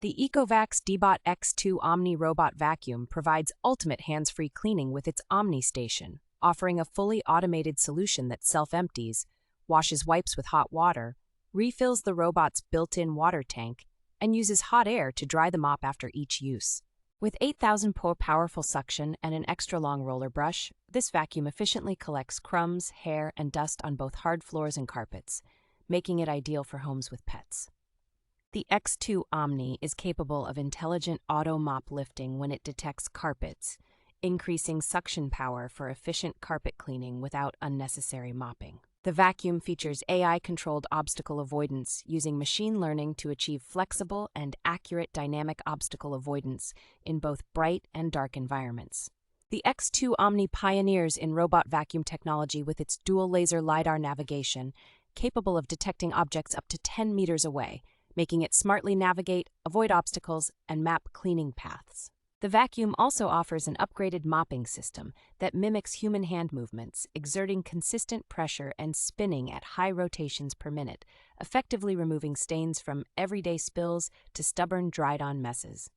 The ECOVACS DEEBOT X2 Omni robot vacuum provides ultimate hands-free cleaning with its Omni station, offering a fully automated solution that self-empties, washes wipes with hot water, refills the robot's built-in water tank, and uses hot air to dry the mop after each use. With 8,000 powerful suction and an extra-long roller brush, this vacuum efficiently collects crumbs, hair, and dust on both hard floors and carpets, making it ideal for homes with pets. The X2 Omni is capable of intelligent auto mop lifting when it detects carpets, increasing suction power for efficient carpet cleaning without unnecessary mopping. The vacuum features AI-controlled obstacle avoidance using machine learning to achieve flexible and accurate dynamic obstacle avoidance in both bright and dark environments. The X2 Omni pioneers in robot vacuum technology with its dual laser LiDAR navigation, capable of detecting objects up to 10 meters away, making it smartly navigate, avoid obstacles, and map cleaning paths. The vacuum also offers an upgraded mopping system that mimics human hand movements, exerting consistent pressure and spinning at high rotations per minute, effectively removing stains from everyday spills to stubborn dried-on messes.